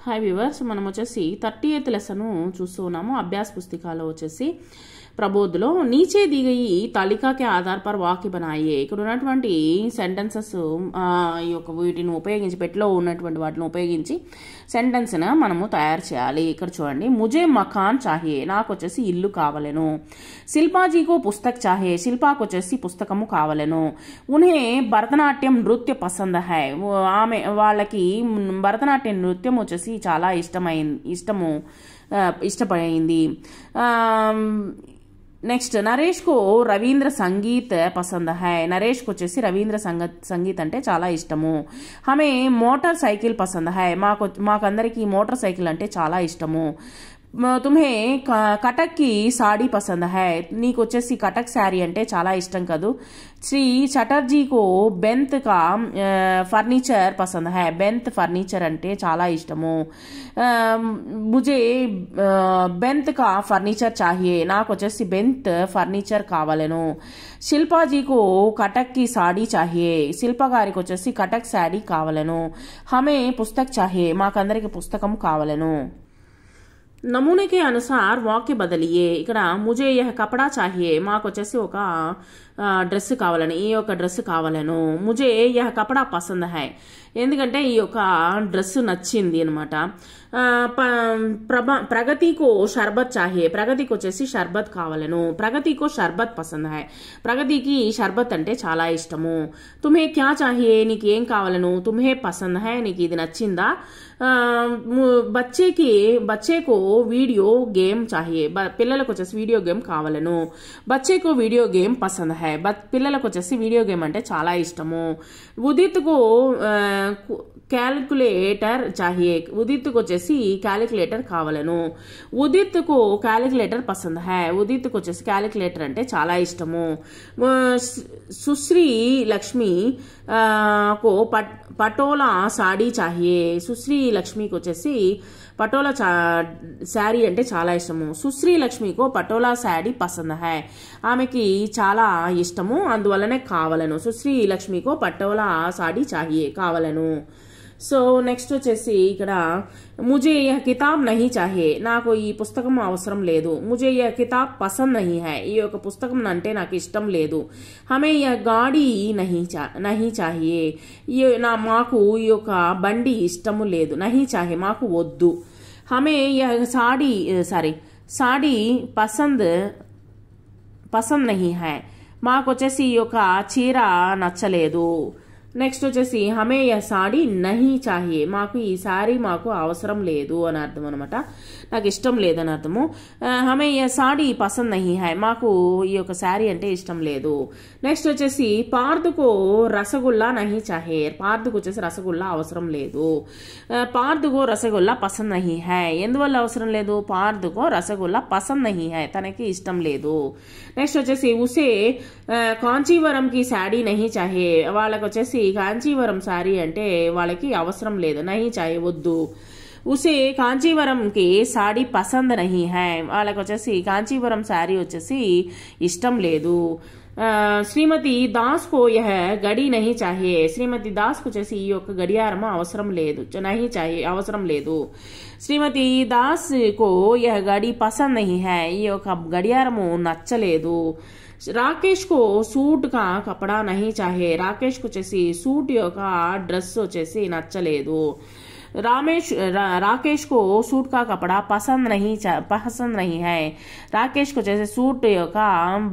Hi viewers, మనం వచ్చేసి 38th lesson చూస్తూ ఉన్నాము. అభ్యాస్ పుస్తకాలో వచ్చేసి ప్రబోధ్లో నీచే दी गई तालिका के आधार पर वाक्य बनाइए. ఇక్కడ ఉన్నటువంటి సెంటెన్సెస్ ఈ యొక్క వీటిని ఉపయోగించి పెట్లో ఉన్నటువంటి వాటిని ఉపయోగించి సెంటెన్స్ ని మనము తయారు చేయాలి. ఇక్కడ చూడండి, ముజే మకాన్ చాహియే, నాకు వచ్చేసి ఇల్లు కావాలను. శిల్పాజీకు పుస్తక్ చాహియే, శిల్పాకు వచ్చేసి పుస్తకము కావాలను. ఉన్హే భరతనాట్యం నృత్య పసంద హై, ఆమె వాళ్ళకి భరతనాట్యం నృత్యం వచ్చేసి చాలా ఇష్టపడింది. నెక్స్ట్, నరేష్ కు రవీంద్ర సంగీత్ పసంద హై, నరేష్ కు వచ్చేసి రవీంద్ర సంగీత్ అంటే చాలా ఇష్టము. హమే మోటార్ సైకిల్ పసంద హై, మాకందరికి మోటార్ సైకిల్ అంటే చాలా ఇష్టము. తుమ్హే కటక్ కి సాడీ పసంద హై, నీకు వచ్చేసి కటక్ శారీ అంటే చాలా ఇష్టం కదూ. శ్రీ చటర్జీకు బెంత్ కా ఫర్నిచర్ పసంద హై, బెంత్ ఫర్నిచర్ అంటే చాలా ఇష్టము. ముజే బెంత్ కా ఫర్నిచర్ చాహియే, నాకు వచ్చేసి బెంత్ ఫర్నిచర్ కావాలను. శిల్పాజీకు కటక్ కి సాడీ చాహియే, శిల్ప గారికి వచ్చేసి కటక్ శారీ కావాలను. హమే పుస్తక్ చాహియే, మాకందరికి పుస్తకం కావాలను. నమూనే కే అనుసార్ వాక్య బదలియే, ఇక్కడ ముజే యహ్ కపడా చాహియే, మాకు వచ్చేసి ఒక డ్రెస్ కావాలని, ఈ యొక్క డ్రెస్ కావాలను. ముజే యహ్ కపడా పసంద్ హై, ఎందుకంటే ఈ యొక్క డ్రెస్ నచ్చింది అనమాట. ప్రగతికో షర్బత్ చాహియే, ప్రగతికి వచ్చేసి షర్బత్ కావాలను. ప్రగతికో షర్బత్ పసంద్ హై, ప్రగతికి షర్బత్ అంటే చాలా ఇష్టము. తుమ్హే క్యా చాహియే, నీకు ఏం కావాలను. తుమ్హే పసంద్ హై, నీకు ఇది నచ్చిందా. బచ్చేకు వీడియో గేమ్ చాహియే, పిల్లలకు వచ్చేసి వీడియో గేమ్ కావాలను. బచ్చేకు వీడియో గేమ్ పసంద్ హై, పిల్లలకు వచ్చేసి వీడియో గేమ్ అంటే చాలా ఇష్టము. ఉదిత్కు క్యాలిక్యులేటర్ చాహియే, ఉదిత్కు వచ్చేసి క్యాలిక్యులేటర్ కావాలను. ఉదిత్కు క్యాలిక్యులేటర్ పసంద్ హై, ఉదిత్కు వచ్చేసి క్యాలిక్యులేటర్ అంటే చాలా ఇష్టము. సుశ్రీ లక్ష్మి को పటోలా సాడీ చాహియే, సుశ్రీ లక్ష్మికి వచ్చేసి పటోలా శారీ అంటే చాలా ఇష్టము. సుశ్రీ లక్ష్మికు పటోలా శారీ పసంద్ హై, ఆమెకి చాలా ఇష్టము, అందువల్లనే కావాలను. సుశ్రీ లక్ష్మికు పటోలా సాడీ చాహియే, కావాలను. సో నెక్స్ట్ వచ్చేసి ఇక్కడ ముజే యహ్ కితాబ్ నహీ చాహియే, నాకు ఈ పుస్తకం అవసరం లేదు. ముజే యహ్ కితాబ్ పసంద్ నహీ హై, ఈ యొక్క పుస్తకం అంటే నాకు ఇష్టం లేదు. హమే యహ్ గాడి నహీ చాహియే, మాకు ఈ యొక్క బండి ఇష్టము లేదు. నహీ చాహియే, మాకు వద్దు. హమే యహ్ సాడీ పసంద్ నహీ హై, మాకు వచ్చేసి ఈ యొక్క చీర నచ్చలేదు. నెక్స్ట్ వచ్చేసి హమే యహ్ సాడీ నహీ చాహియే, మాకు ఈ సారీ మాకు అవసరం లేదు అని అర్థం అనమాట, నాకు ఇష్టం లేదని అర్థము. హమే యహ్ సాడీ పసంద్ నహీ హై, మాకు ఈ యొక్క శారీ అంటే ఇష్టం లేదు. నెక్స్ట్ వచ్చేసి పార్దుకు రసగుల్లా నహీ చాహియే, పార్దుకు వచ్చేసి రసగుల్లా అవసరం లేదు. పార్దుకు రసగుల్లా పసంద్ నహీ హై, ఎందువల్ల అవసరం లేదు. పార్దుకు రసగుల్లా పసంద్ నహీ హై, తనకి ఇష్టం లేదు. నెక్స్ట్ వచ్చేసి ఉసే కాంచీవరం కి శాడీ నహీ చాహియే, వాళ్ళకి వచ్చేసి కాంచీవరం శారీ అంటే వాళ్ళకి అవసరం లేదు. నహీ చాహియే, వద్దు. ఉసే కాంచీవరం కి సాడీ పసంద్ నహీ హై, వాళ్ళకి వచ్చేసి కాంచీవరం శారీ వచ్చేసి ఇష్టం లేదు. శ్రీమతి దాస్ కో యహ్ గడి నహీ చాహియే, శ్రీమతి దాస్ కు వచ్చేసి ఈ యొక్క గడియారం అవసరం లేదు. నహీ చాహియే, అవసరం లేదు. శ్రీమతి దాస్ కో యహ్ గడి పసంద్ నహీ హై, ఈ యొక్క గడియారము నచ్చలేదు. రాకేష్ को सूट का कपड़ा नहीं चाहिए, రాకేష్ కు వచ్చేసి సూట్ యొక్క డ్రెస్ వచ్చేసి నచ్చలేదు. राकेश को सूट का कपड़ा पसंद नहीं है, రాకేష్ కు వచ్చేసి సూట్ యొక్క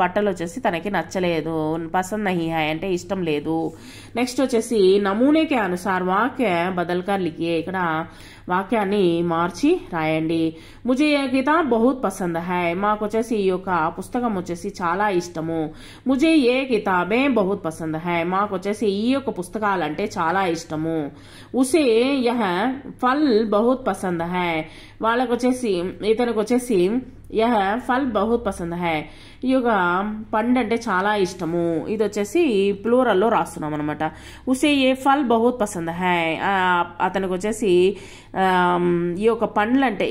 బట్టలు వచ్చేసి తనకి నచ్చలేదు. పసంద్ నహీ హై అంటే ఇష్టం లేదు. నెక్స్ట్ వచ్చేసి నమూనే కే అనుసార్ వాక్య బదల్కర్ లిఖియే, ఇక్కడ వాక్యాన్ని మార్చి రాయండి. ముజే యహ్ కితాబ్ బహుత్ పసంద్ హై, మాకు వచ్చేసి ఈ యొక్క పుస్తకం వచ్చేసి చాలా ఇష్టము. ముజే ఏ కితాబే బహుత్ పసంద్ హై, మాకు వచ్చేసి ఈ యొక్క పుస్తకాలంటే చాలా ఇష్టము. ఉసే యహ్ ఫల్ బహుత్ పసంద్ హై, వాళ్ళకు వచ్చేసి ఇతనికి వచ్చేసి యహ్ ఫల్ బహుత్ పసంద్ హై, ఈ యొక్క పండు అంటే చాలా ఇష్టము. ఇది వచ్చేసి ప్లూరల్లో రాస్తున్నాం అనమాట. ఉసే ఏ ఫల్ బహుత్ పసంద్ హై, అతనికి వచ్చేసి ఈ యొక్క పండ్లు అంటే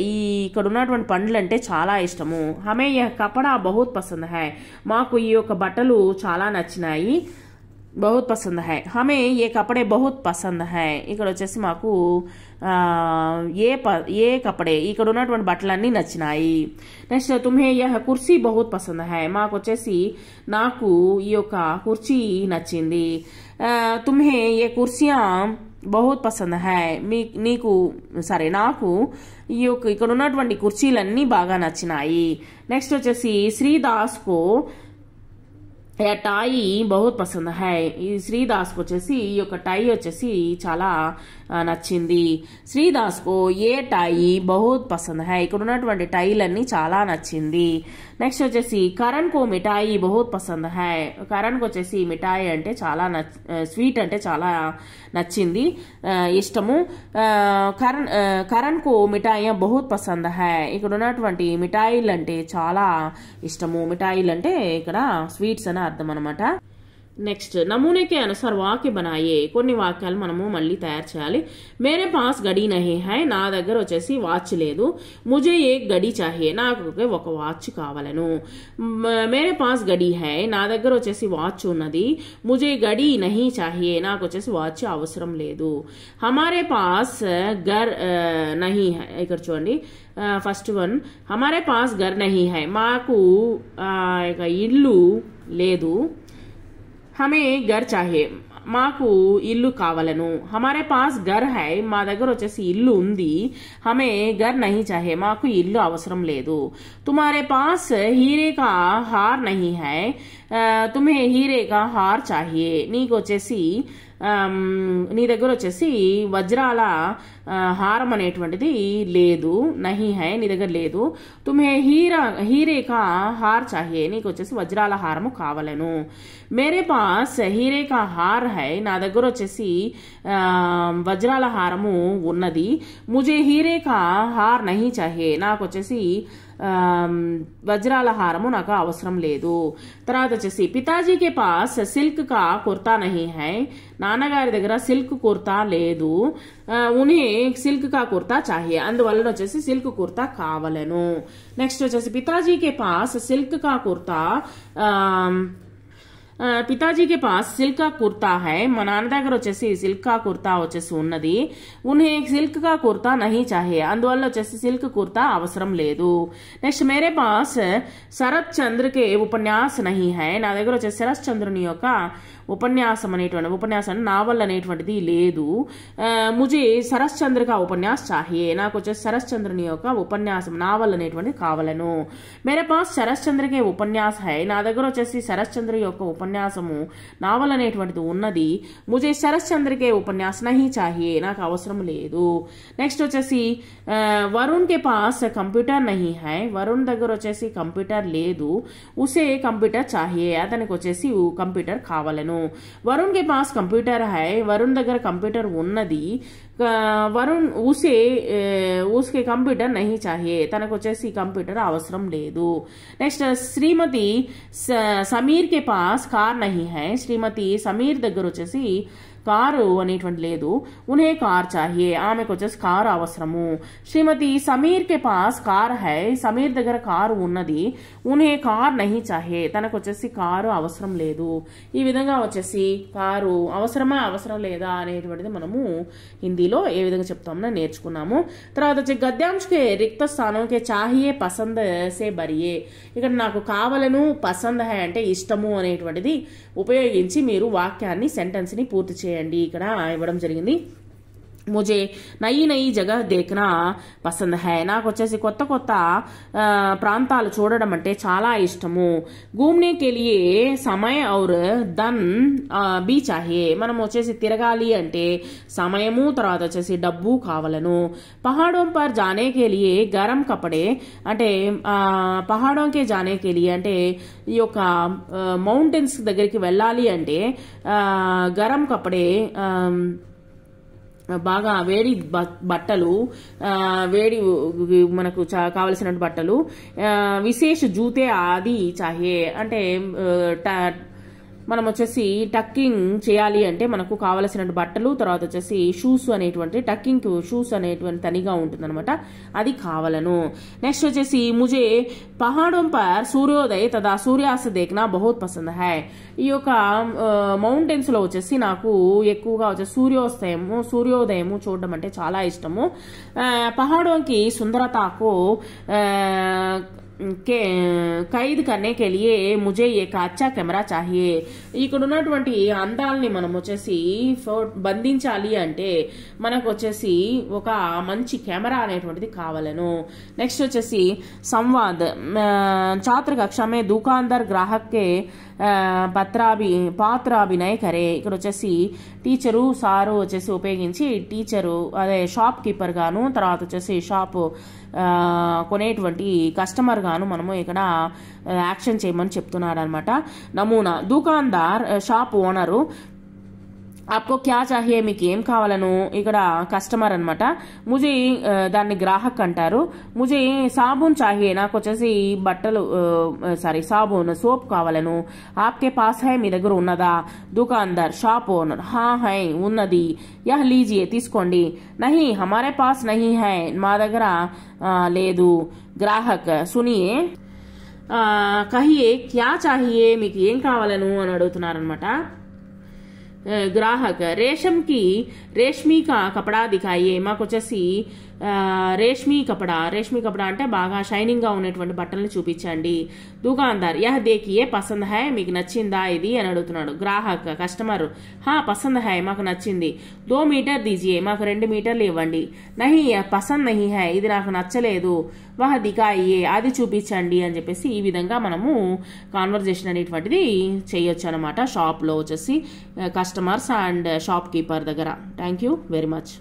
ఇక్కడ ఉన్నటువంటి పండ్లు అంటే చాలా ఇష్టము. హమే యహ్ కపడా బహుత్ పసంద్ హై, మాకు ఈ యొక్క బట్టలు చాలా నచ్చినాయి. बहुत पसंद है, हमें ये कपड़े बहुत पसंद है। ఇక్కడ వచ్చేసి మాకు ఏ కపడే ఇక్కడ ఉన్నటువంటి బట్టలన్నీ నచ్చినాయి. నెక్స్ట్ తుమ్హే యహ్ కుర్సీ బహుత్ పసంద్ హై, మాకు వచ్చేసి నాకు ఈ యొక్క కుర్చీ నచ్చింది. తుమ్హే ఏ కుర్సియా బహుత్ పసంద్ హై, నీకు సరే నాకు ఈ యొక్క ఇక్కడ ఉన్నటువంటి కుర్చీలన్నీ బాగా నచ్చినాయి. నెక్స్ట్ వచ్చేసి శ్రీదాస్ కో टाई बहुत पसंद है, శ్రీదాస్ కు వచ్చేసి ఈ యొక్క టై వచ్చేసి చాలా నచ్చింది. శ్రీదాస్ కు ఏ టై బహుత్ పసంద్ హై, ఇక్కడ ఉన్నటువంటి టైలన్నీ చాలా నచ్చింది. నెక్స్ట్ వచ్చేసి కరణ్ కో మిఠాయి బహుత్ పసంద్ హై, కరణ్ కు వచ్చేసి మిఠాయి అంటే చాలా స్వీట్ అంటే చాలా నచ్చింది, ఇష్టము. కరణ్ కు మిఠాయి బహుత్ పసంద్ హై, ఇక్కడ ఉన్నటువంటి మిఠాయిలు అంటే చాలా ఇష్టము. మిఠాయిలు అంటే ఇక్కడ స్వీట్స్ అని అర్థం అనమాట. నెక్స్ట్ నమూనేకే అనుసార్ వాక్య బనాయే, కొన్ని వాక్యాలు మనము మళ్ళీ తయారు చేయాలి. మేరే పాస్ గడి నహీ హై, నా దగ్గర వచ్చేసి వాచ్ లేదు. ముజే ఏక్ గడి చాహియే, నాకు ఒక వాచ్ కావాలను. మేరే పాస్ గడి హై, నా దగ్గర వచ్చేసి వాచ్ ఉన్నది. ముజే గడి నహీ చాహియే, నాకు వచ్చేసి వాచ్ అవసరం లేదు. హమారే పాస్ గర్ నహీ హై, ఇక్కడ చూడండి ఫస్ట్ వన్, హమారే పాస్ గర్ నహీ హై, మాకు ఇల్లు లేదు. హమే గర్ చాహే, మాకు ఇల్లు కావాలను. హమారే పాస్ గర్ హై, మా దగ్గర వచ్చేసి ఇల్లు ఉంది. హమే గర్ నహీ చాహే, మాకు ఇల్లు అవసరం లేదు. తుమారే పాస్ హీరే కా హార్ నహీ హై, తుమ్హే హీరే కా హార్ చాహియే, నీకు వచ్చేసి నీ దగ్గర వచ్చేసి వజ్రాల హారం అనేటువంటిది లేదు. నహీ హై, నీ దగ్గర లేదు. తుమ్హే హీరే కా హార్ చాహియే, నీకు వచ్చేసి వజ్రాల హారము కావాలను. మేరే పాస్ హీరే కా హార్ హై, నా దగ్గర వచ్చేసి వజ్రాల హారము ఉన్నది. ముజే హీరే కా హార్ నహీ చాహియే, నాకు వచ్చేసి వజ్రాల హారము నాకు అవసరం లేదు. తర్వాత వచ్చేసి పితాజీకే పాస్ సిల్క్ కా కుర్తా నహీ హై, నాన్నగారి దగ్గర సిల్క్ కుర్తా లేదు. ఉన్హే సిల్క్ కా కుర్తా చాహియే, అందువల్ల వచ్చేసి సిల్క్ కుర్తా కావాలను. నెక్స్ట్ వచ్చేసి పితాజీకే పాస్ సిల్క్ కా కుర్తా పితాజీకే పాస్ సిల్క్ కా కుర్తా హై, మా నాన్న దగ్గర వచ్చేసి సిల్క్ కా కుర్తా వచ్చేసి ఉన్నది. ఉన్హే సిల్క్ కా కుర్తా నహీ చాహియే, అందువల్ల వచ్చేసి సిల్క్ కుర్తా అవసరం లేదు. నెక్స్ట్ మేరే పాస్ శరత్ చంద్రకే ఉపన్యాస్ నహీ హై, నా దగ్గర వచ్చేసి శరత్ చంద్రుని యొక్క ఉపన్యాసం అనేటువంటి ఉపన్యాసం నావల్ అనేటువంటిది లేదు. ముజే శరత్ చంద్ర కా ఉపన్యాస్ చాహియే, నాకు వచ్చేసి శరత్ చంద్రుని యొక్క ఉపన్యాసం నావల్ అనేటువంటిది కావాలను. మేరే పాస్ శరత్ చంద్రకే ఉపన్యాస్ హై, నా దగ్గర వచ్చేసి శరత్ చంద్ర యొక్క ఉపన్యాసము నావల్ అనేటువంటిది ఉన్నది. ముజే శరత్ చంద్రకే ఉపన్యాస్ నహీ చాహియే, నాకు అవసరం లేదు. నెక్స్ట్ వచ్చేసి వరుణ్ కే పాస్ కంప్యూటర్ నహీ హై, వరుణ్ దగ్గర వచ్చేసి కంప్యూటర్ లేదు. ఉసే కంప్యూటర్ చాహియే, అతనికి వచ్చేసి కంప్యూటర్ కావాలను. వరుణ్ కే పాస్ కంప్యూటర్ హై, వరుణ్ దగ్గర కంప్యూటర్ ఉన్నది. వరుణ్ ఉస్కే కంప్యూటర్ నహీ చాహియే, తనకు వచ్చేసి కంప్యూటర్ అవసరం లేదు. నెక్స్ట్ శ్రీమతి సమీర్ కే పాస్ కార్ నహీ హై, శ్రీమతి సమీర్ దగ్గర వచ్చేసి కారు అనేటువంటి లేదు. ఉన్హే కార్ చాహియే, ఆమెకు వచ్చేసి కారు అవసరము. శ్రీమతి సమీర్ కే పాస్ కార్ హై, సమీర్ దగ్గర కారు ఉన్నది. ఉన్హే కార్ నహీ చాహియే, తనకు వచ్చేసి కారు అవసరం లేదు. ఈ విధంగా వచ్చేసి కారు అవసరమా అవసరం లేదా అనేటువంటిది మనము హిందీలో ఏ విధంగా చెప్తామో నేర్చుకున్నాము. తర్వాత వచ్చి గద్యాంశకే రిక్త స్థానంకే చాహియే పసంద్ సే బరియే, ఇక్కడ నాకు కావలను పసంద్ హై అంటే ఇష్టము అనేటువంటిది ఉపయోగించి మీరు వాక్యాన్ని సెంటెన్స్ ని పూర్తి చేయండి. ఇక్కడ ఇవ్వడం జరిగింది. ముజే నయి నయి జగహ్ దేఖ్నా పసంద్ హై, నాకు వచ్చేసి కొత్త కొత్త ప్రాంతాలు చూడడం అంటే చాలా ఇష్టము. घूमने के लिए समय और धन भी चाहिए, మనం వచ్చేసి తిరగాలి అంటే సమయము తర్వాత వచ్చేసి డబ్బు కావాలను. పహాడోं पर जाने के लिए गरम कपड़े, అంటే పహాడోं के जाने के लिए అంటే ఈ యొక్క మౌంటైన్స్ దగ్గరికి వెళ్ళాలి అంటే గరం కపడే బాగా వేడి బట్టలు, వేడి మనకు కావలసిన బట్టలు. విశేష జూతే ఆది చాహియే అంటే మనం వచ్చేసి టక్కింగ్ చేయాలి అంటే మనకు కావలసిన బట్టలు, తర్వాత వచ్చేసి షూస్ అనేటువంటి టక్కింగ్ షూస్ అనేటువంటి తనిగా ఉంటుంది అనమాట, అది కావాలను. నెక్స్ట్ వచ్చేసి ముజే పహాడోం పర్ సూర్యోదయ్ తదా సూర్యాస్త దేఖ్నా బహుత్ పసంద్ హై. ఈ యొక్క మౌంటైన్స్ లో వచ్చేసి నాకు ఎక్కువగా వచ్చేసి సూర్యోదయము చూడడం అంటే చాలా ఇష్టము. పహాడోంకి సుందరతాకు ఖైద్ కర్నే కే లియే ముజే ఏక అచ్చా కెమెరా చాహియే. ఇక్కడ ఉన్నటువంటి అందాలని మనం వచ్చేసి బంధించాలి అంటే మనకు వచ్చేసి ఒక మంచి కెమెరా అనేటువంటిది కావాలను. నెక్స్ట్ వచ్చేసి సంవాద్ ఛాత్ర కక్ష మే దుకాందార్ గ్రాహక్ కే పాత్రాభినయ కరే. ఇక్కడ వచ్చేసి టీచరు సారు వచ్చేసి ఉపయోగించి టీచరు అదే షాప్ కీపర్ గాను, తర్వాత వచ్చేసి షాప్ కొనేటువంటి కస్టమర్ గాను మనము ఇక్కడ యాక్షన్ చేయమని చెప్తున్నాడు అనమాట. నమూనా దుకాందార్ షాప్ ఓనరు आपको क्या चाहिए, మీకు ఏం కావాలను, ఇక్కడ కస్టమర్ అనమాట. ముజే దాన్ని గ్రాహక్ అంటారు. ముజే సాబూన్ చాహియే, నాకు వచ్చేసి బట్టలు సాబూన్ సోప్ కావాలను. ఆప్కే పాస్ హై, మీ దగ్గర ఉన్నదా. దుకాందార్ షాప్ ఓనర్ హా హై ఉన్నది. యహ్ లీజియే తీసుకోండి. నహీ హమారే పాస్ నహీ హై, మా దగ్గర లేదు. గ్రాహక్ సునియే కహియే క్యా చాహియే, మీకు ఏం కావాలను అని అడుగుతున్నారనమాట. గ్రాహక్ రేష్మీ కా కపడా దిఖాయే, మాకు వచ్చేసి రేష్మీ కపడా అంటే బాగా షైనింగ్ గా ఉన్నటువంటి బట్టల్ని చూపించండి. దుకాందార్ యహ్ దేకియే పసంద్ హై, మీకు నచ్చిందా ఇది అని అడుగుతున్నాడు. గ్రాహక్ కస్టమర్ హా పసంద్ హై, మాకు నచ్చింది. 2 మీటర్ దీజియే, మాకు 2 మీటర్లు ఇవ్వండి. నహీ పసంద్ నహీ హై, ఇది నాకు నచ్చలేదు. వహ దిఖాయే, అది చూపించండి అని చెప్పేసి ఈ విధంగా మనము కాన్వర్జేషన్ అనేటువంటిది చేయొచ్చు అనమాట షాప్ లో వచ్చేసి కస్టమర్స్ అండ్ షాప్ కీపర్ దగ్గర. Thank you very much.